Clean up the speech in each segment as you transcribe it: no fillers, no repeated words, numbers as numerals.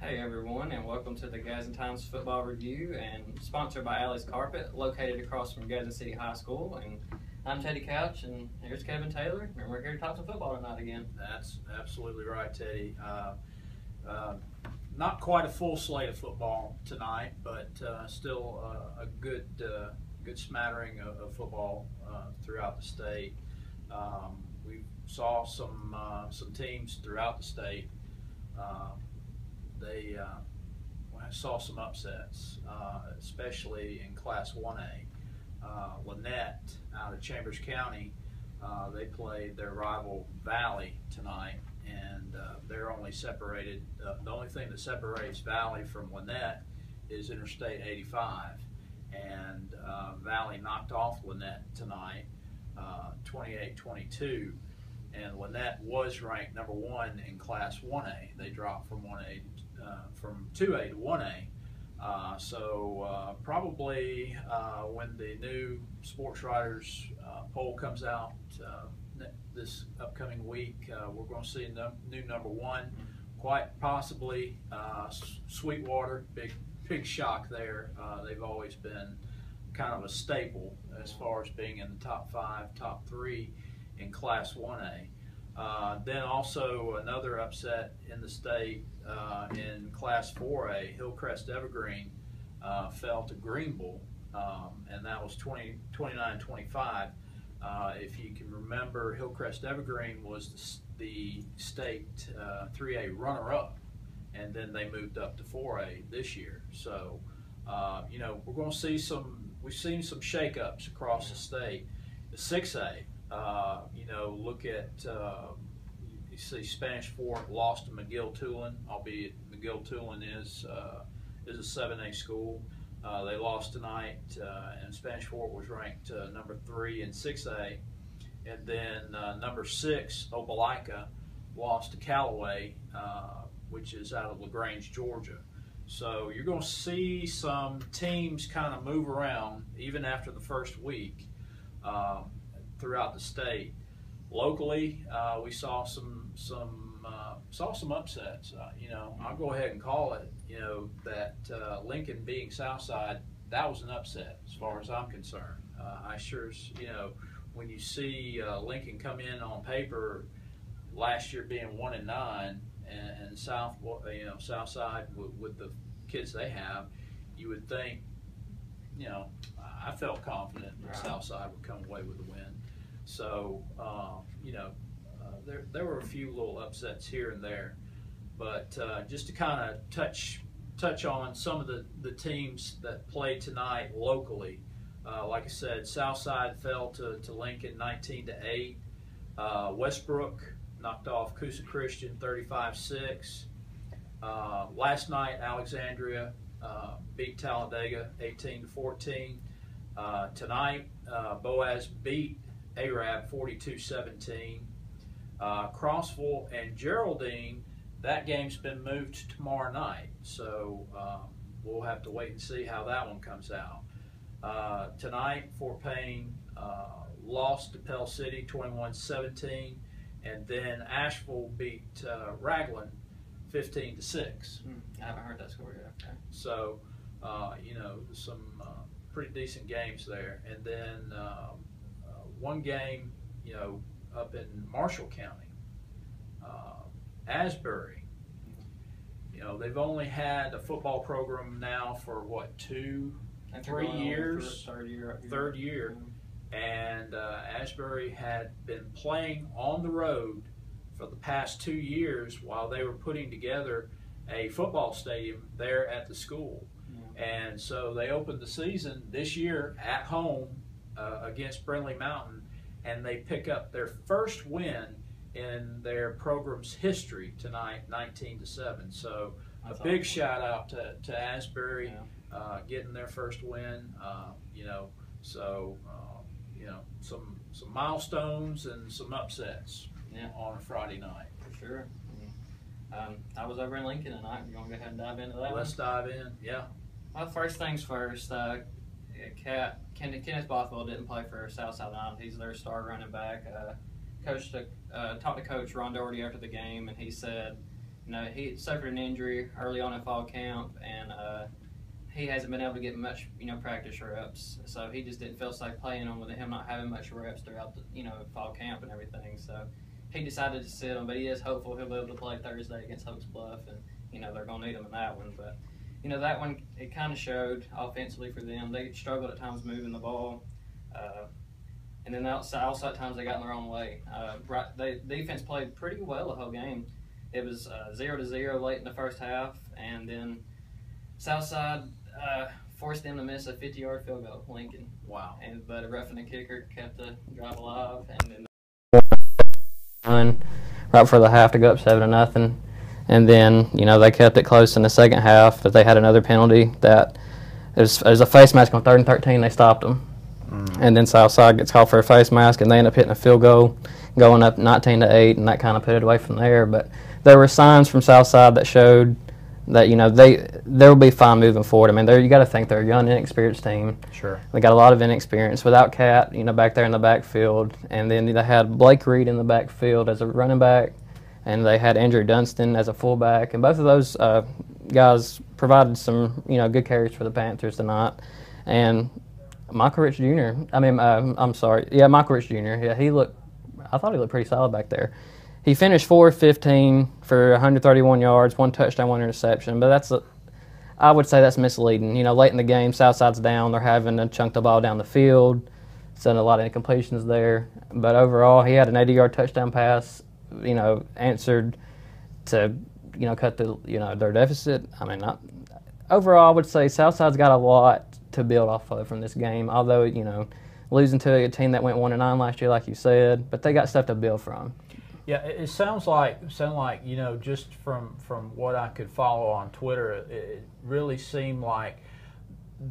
Hey everyone, and welcome to the Gadsden Times Football Review, and sponsored by Alley's Carpet, located across from Gadsden City High School. And I'm Teddy Couch, and here's Kevin Taylor, and we're here to talk some football tonight again. That's absolutely right, Teddy. Not quite a full slate of football tonight, but still a good smattering of football throughout the state. We saw some teams throughout the state. They saw some upsets, especially in Class 1A. Lynette out of Chambers County, they played their rival Valley tonight, and they're only separated. The only thing that separates Valley from Lynette is Interstate 85, and Valley knocked off Lynette tonight 28-22. And Lynette was ranked number 1 in Class 1A. They dropped from 2A to 1A. So probably when the new sports writers poll comes out this upcoming week, we're going to see a new number 1. Quite possibly Sweetwater. Big shock there. They've always been kind of a staple as far as being in the top 5, top 3 in Class 1A. Then also another upset in the state in Class 4A, Hillcrest Evergreen fell to Greenville, and that was 29-25. If you can remember, Hillcrest Evergreen was the state 3A runner-up, and then they moved up to 4A this year. So, we're going to see we've seen some shakeups across the state. The 6A, look at, you see Spanish Fort lost to McGill-Tulane, albeit McGill-Tulane is a 7A school. They lost tonight, and Spanish Fort was ranked number 3 in 6A. And then number 6, Opelika, lost to Callaway, which is out of LaGrange, Georgia. So you're going to see some teams kind of move around even after the first week throughout the state. Locally, we saw some upsets. I'll go ahead and call it. That Lincoln beating Southside, that was an upset as far as I'm concerned. I sure, when you see Lincoln come in on paper last year being 1-9, and Southside with the kids they have, you would think, I felt confident that Southside would come away with the win. So, there were a few little upsets here and there, but just to kind of touch on some of the teams that played tonight locally. Like I said, Southside fell to Lincoln 19-8. Westbrook knocked off Coosa Christian 35-6. Last night, Alexandria beat Talladega 18-14. Tonight, Boaz beat Arab 42-17. Crossville and Geraldine, that game's been moved to tomorrow night, so we'll have to wait and see how that one comes out. Tonight, Fort Payne lost to Pell City 21-17, and then Asheville beat Raglan 15-6. I haven't heard that score yet. Okay. So, some pretty decent games there. And then one game, up in Marshall County, Asbury. They've only had a football program now for what, 3 years? Third year. And Asbury had been playing on the road for the past 2 years while they were putting together a football stadium there at the school. And so they opened the season this year at home against Brindley Mountain, and they pick up their first win in their program's history tonight, 19-7. So that's a big shout out to Asbury getting their first win. Some milestones and some upsets on a Friday night. For sure. I was over in Lincoln tonight. You want to go ahead and dive into that? Let's dive in. Yeah. Well, first things first. Kenneth Bothwell didn't play for Southside tonight. He's their star running back. Talked to Coach Ron Doherty after the game, and he said he suffered an injury early on in fall camp, and he hasn't been able to get much, practice reps. So he just didn't feel safe playing him with him not having much reps throughout the, fall camp and everything. So he decided to sit him, but he is hopeful he'll be able to play Thursday against Hokes Bluff, and they're going to need him in that one. But that one, it kind of showed offensively for them. They struggled at times moving the ball, and then also at times they got in their own way. The defense played pretty well the whole game. It was 0-0 late in the first half, and then Southside forced them to miss a 50-yard field goal, Lincoln. Wow. But a roughing the kicker kept the drive alive, and then right before the half to go up 7-0. And then, they kept it close in the second half, but they had another penalty that it was a face mask on 3rd and 13. They stopped them. And then Southside gets called for a face mask, and they end up hitting a field goal, going up 19-8, and that kind of put it away from there. But there were signs from Southside that showed that, they'll be fine moving forward. I mean, you got to think they're a young, inexperienced team. Sure. They got a lot of inexperience without Cat, back there in the backfield. And then they had Blake Reed in the backfield as a running back, and they had Andrew Dunstan as a fullback. And both of those guys provided some, good carries for the Panthers tonight. And Michael Rich Jr., Michael Rich Jr., I thought he looked pretty solid back there. He finished 4 of 15 for 131 yards, 1 touchdown, 1 interception. But I would say that's misleading. Late in the game, Southside's down. They're having to chunk the ball down the field. Sending a lot of incompletions there. But overall, he had an 80-yard touchdown pass, answered to, cut their deficit. Overall, I would say Southside's got a lot to build off of from this game. Although, losing to a team that went 1-9 last year, like you said, but they got stuff to build from. Yeah, it sounds like just from what I could follow on Twitter, it really seemed like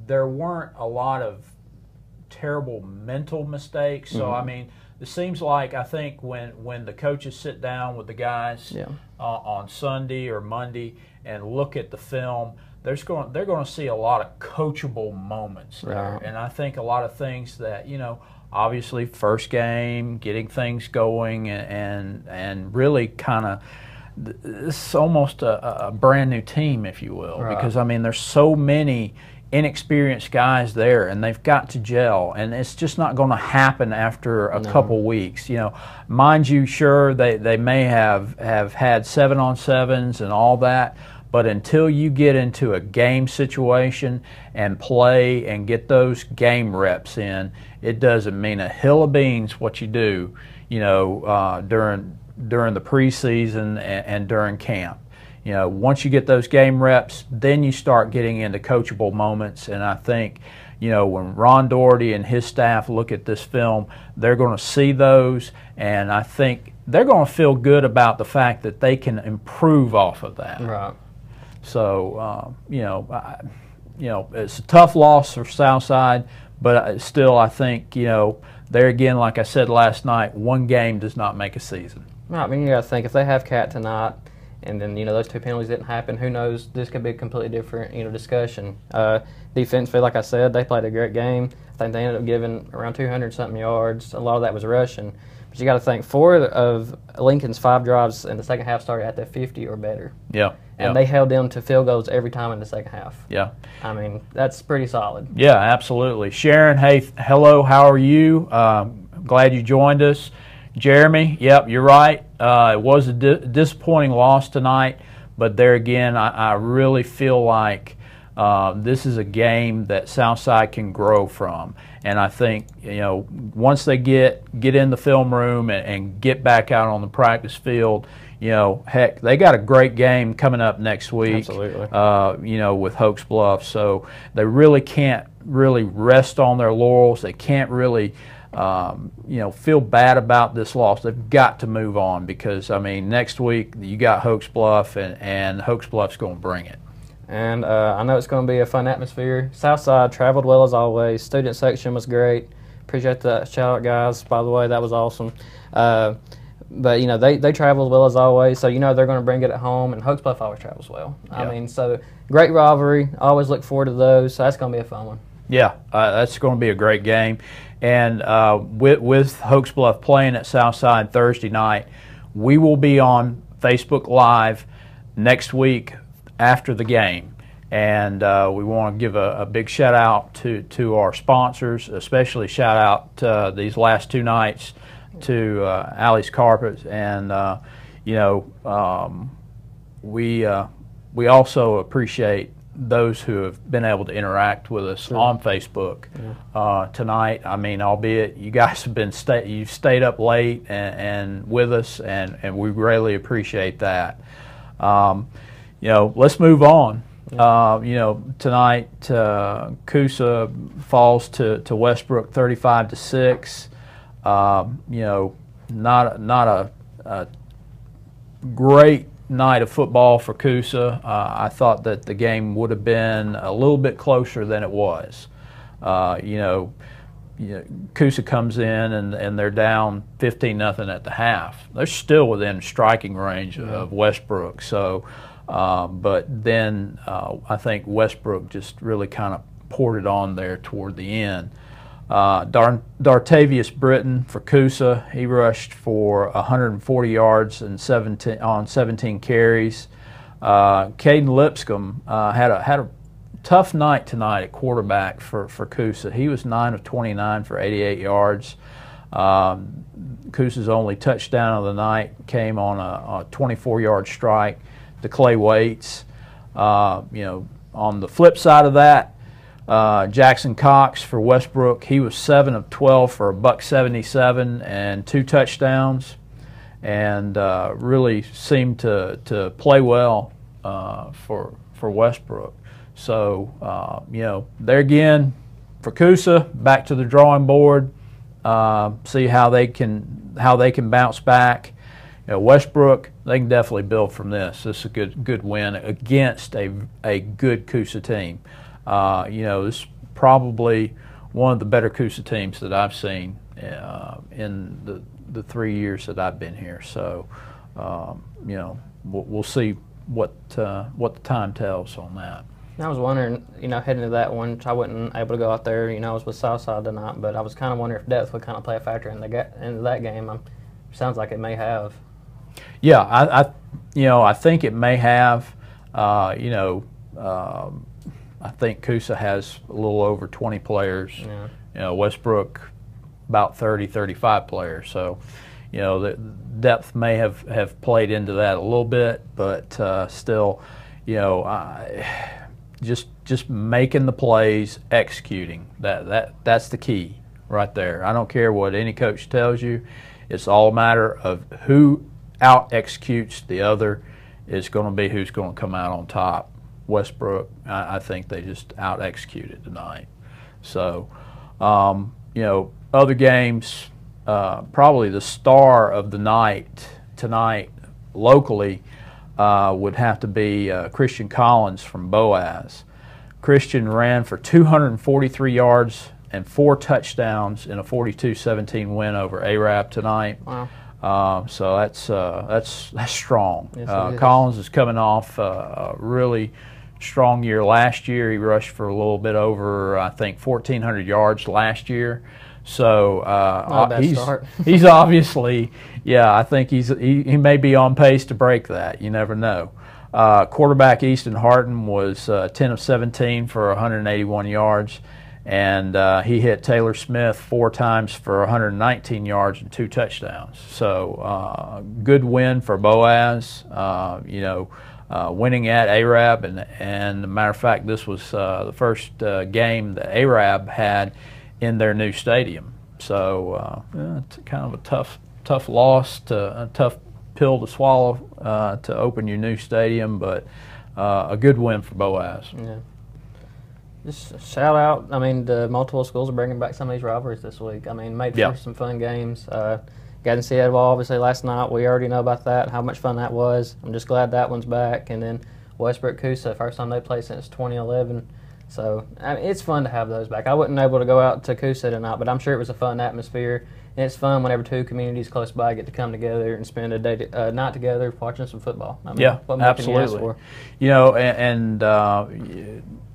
there weren't a lot of terrible mental mistakes. So it seems like, I think when the coaches sit down with the guys on Sunday or Monday and look at the film, they're going to see a lot of coachable moments there. Right. And I think a lot of things that, obviously first game, getting things going, and really kind of, it's almost a brand new team, if you will. Right. Because, there's so many inexperienced guys there, and they've got to gel, and it's just not going to happen after a couple weeks. Mind you, sure, they may have had 7-on-7s and all that, but until you get into a game situation and play and get those game reps in, it doesn't mean a hill of beans what you do, during the preseason and during camp. Once you get those game reps, then you start getting into coachable moments. And I think, when Ron Doherty and his staff look at this film, they're going to see those, and I think they're going to feel good about the fact that they can improve off of that. Right. So, it's a tough loss for Southside, but still, I think, there again, like I said last night, one game does not make a season. Right. You got to think, if they have Cat tonight, and then, those 2 penalties didn't happen, who knows, this could be a completely different, discussion. Defensively, like I said, they played a great game. I think they ended up giving around 200-something yards. A lot of that was rushing. But you got to think, 4 of Lincoln's 5 drives in the second half started at the 50 or better. Yeah. And they held them to field goals every time in the second half. Yeah. That's pretty solid. Yeah, absolutely. Sharon, hey, hello, how are you? Glad you joined us. Jeremy, yep, you're right. It was a disappointing loss tonight, but there again, I really feel like this is a game that Southside can grow from. And I think, once they get in the film room and get back out on the practice field, heck, they got a great game coming up next week. Absolutely. With Hokes Bluff. So they really can't rest on their laurels. They can't really feel bad about this loss. They've got to move on because, next week you got Hokes Bluff, and Hokes Bluff's going to bring it. And I know it's going to be a fun atmosphere. Southside traveled well as always. Student section was great. Appreciate the shout-out, guys. By the way, that was awesome. But, they traveled well as always, so they're going to bring it at home, and Hokes Bluff always travels well. Yep. So great rivalry. Always look forward to those, so that's going to be a fun one. Yeah, that's going to be a great game. And with Hokes Bluff playing at Southside Thursday night, we will be on Facebook Live next week after the game. And we want to give a big shout out to our sponsors, especially shout out these last 2 nights to Allie's Carpets. And, we also appreciate those who have been able to interact with us on Facebook tonight. I mean, albeit you guys have been you've stayed up late and with us, and we really appreciate that. Let's move on. Tonight Coosa falls to Westbrook 35-6. Not a great night of football for Coosa. I thought that the game would have been a little bit closer than it was. Coosa comes in and they're down 15-0 at the half. They're still within striking range of Westbrook. So, but then I think Westbrook just really kind of poured it on there toward the end. Dartavius Britton for Coosa, he rushed for 140 yards and 17 carries. Caden Lipscomb had a tough night tonight at quarterback for Coosa. He was 9 of 29 for 88 yards. Coosa's only touchdown of the night came on a 24-yard strike to Clay Waits. On the flip side of that, Jackson Cox for Westbrook, he was 7 of 12 for $177 and 2 touchdowns, and really seemed to play well for Westbrook. So there again for Coosa, back to the drawing board. See how they can bounce back. Westbrook, they can definitely build from this. This is a good win against a good Coosa team. This is probably one of the better Coosa teams that I've seen in the 3 years that I've been here. So, we'll see what the time tells on that. I was wondering, heading to that one, I wasn't able to go out there. I was with Southside tonight, but I was kind of wondering if depth would kind of play a factor into that game. Sounds like it may have. Yeah, I think it may have. I think Coosa has a little over 20 players. Yeah. Westbrook about 30, 35 players. So, the depth may have played into that a little bit, but still, just making the plays, executing. That's the key right there. I don't care what any coach tells you. It's all a matter of who out executes the other is going to be who's going to come out on top. Westbrook, I think they just out executed tonight. So, other games, probably the star of the night tonight locally would have to be Christian Collins from Boaz. Christian ran for 243 yards and 4 touchdowns in a 42-17 win over Arab tonight. Wow. So that's strong. Yes, Collins is coming off a really strong year last year. He rushed for a little bit over, I think, 1,400 yards last year. So he's obviously, I think he may be on pace to break that. You never know. Quarterback Easton Harton was 10 of 17 for 181 yards, and he hit Taylor Smith 4 times for 119 yards and 2 touchdowns. So good win for Boaz. Winning at Arab, and as a matter of fact, this was the first game that Arab had in their new stadium. So it's kind of a tough loss, a tough pill to swallow to open your new stadium, but a good win for Boaz. Yeah. Just shout out. I mean, the multiple schools are bringing back some of these rivalries this week. I mean, made for some fun games. Gadsden City Edwall, obviously, last night. We already know about that, how much fun that was. I'm just glad that one's back. And then Westbrook Coosa, first time they played since 2011. So, I mean, it's fun to have those back. I wasn't able to go out to Coosa tonight, but I'm sure it was a fun atmosphere. And it's fun whenever 2 communities close by get to come together and spend a day, night together watching some football. I mean, what more can you ask for?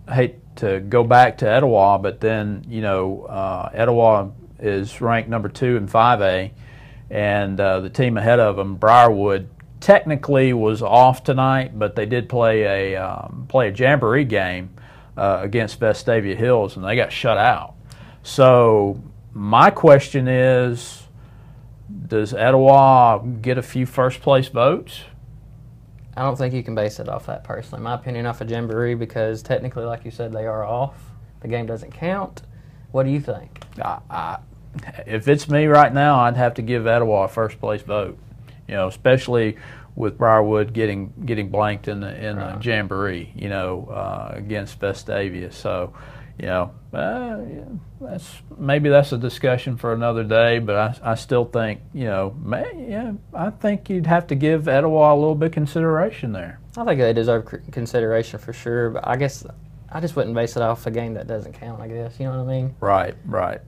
I hate to go back to Etowah, but then, Etowah is ranked number 2 in 5A. And the team ahead of them, Briarwood, technically was off tonight, but they did play a jamboree game against Vestavia Hills, and they got shut out. So my question is, does Etowah get a few first-place votes? I don't think you can base it off that personally. In my opinion, off a jamboree, because technically, like you said, they are off. The game doesn't count. What do you think? If it's me right now, I'd have to give Etowah a first-place vote. You know, especially with Briarwood getting blanked in the jamboree. You know, against Vestavia. So, you know, maybe that's a discussion for another day. But I still think, you know, I think you'd have to give Etowah a little bit of consideration there. I think they deserve consideration for sure. But I guess I just wouldn't base it off a game that doesn't count. I guess, you know what I mean? Right.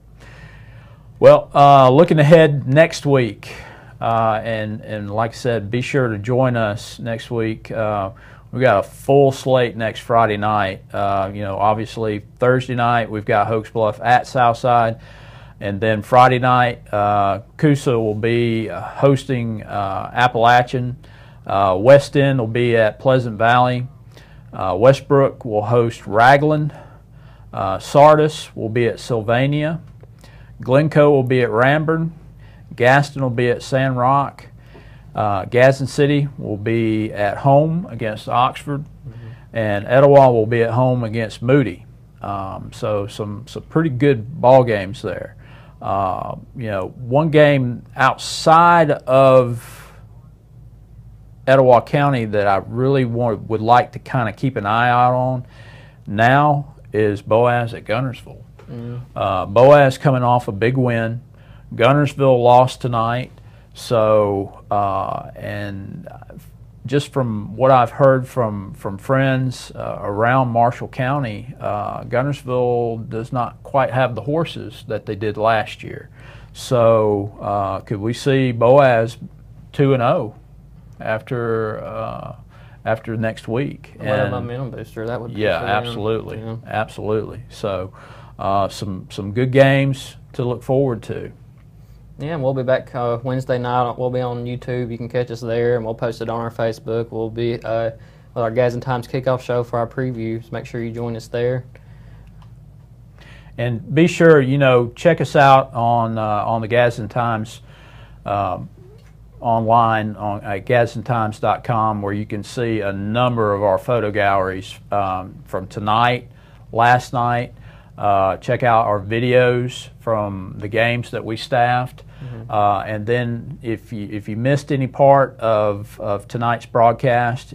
Well, looking ahead next week, and like I said, be sure to join us next week. We've got a full slate next Friday night. You know, obviously Thursday night we've got Hoax Bluff at Southside, and then Friday night Coosa will be hosting Appalachian. West End will be at Pleasant Valley. Westbrook will host Raglan. Sardis will be at Sylvania. Glencoe will be at Ranburne. Gadsden will be at San Roque. Gadsden City will be at home against Oxford, and Etowah will be at home against Moody. So some pretty good ball games there. You know, one game outside of Etowah County that I really would like to kind of keep an eye out on now is Boaz at Gunnersville. Boaz coming off a big win. Gunnersville lost tonight. So, and just from what I've heard from friends around Marshall County, Gunnersville does not quite have the horses that they did last year. So, could we see Boaz 2-0 after next week? What a momentum booster that would be. Yeah, absolutely, absolutely. So, some good games to look forward to. Yeah, and we'll be back Wednesday night. We'll be on YouTube. You can catch us there, and we'll post it on our Facebook. We'll be with our Gadsden Times kickoff show for our previews. Make sure you join us there. And be sure, you know, check us out on the Gadsden Times online at GadsdenTimes.com, where you can see a number of our photo galleries from tonight, last night. Check out our videos from the games that we staffed. And then if you missed any part of tonight's broadcast,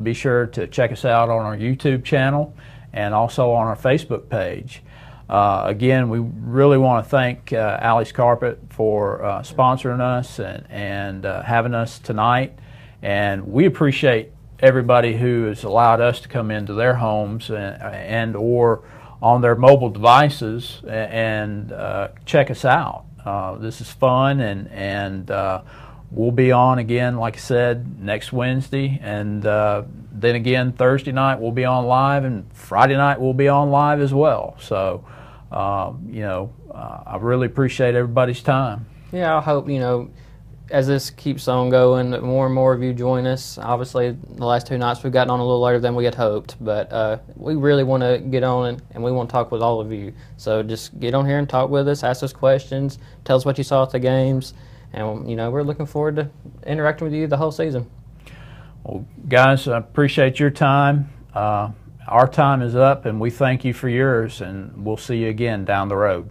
be sure to check us out on our YouTube channel and also on our Facebook page. Again, we really want to thank Allie's Carpet for sponsoring us and having us tonight. And we appreciate everybody who has allowed us to come into their homes and or on their mobile devices and check us out. This is fun, and we'll be on again, like I said, next Wednesday, and then again Thursday night we'll be on live, and Friday night we'll be on live as well. So, you know, I really appreciate everybody's time. Yeah, I hope, you know, as this keeps on going, more and more of you join us. Obviously, the last two nights we've gotten on a little later than we had hoped, but we really want to get on and we want to talk with all of you. So just get on here and talk with us, ask us questions, tell us what you saw at the games, and, you know, we're looking forward to interacting with you the whole season. Well, guys, I appreciate your time. Our time is up, and we thank you for yours, and we'll see you again down the road.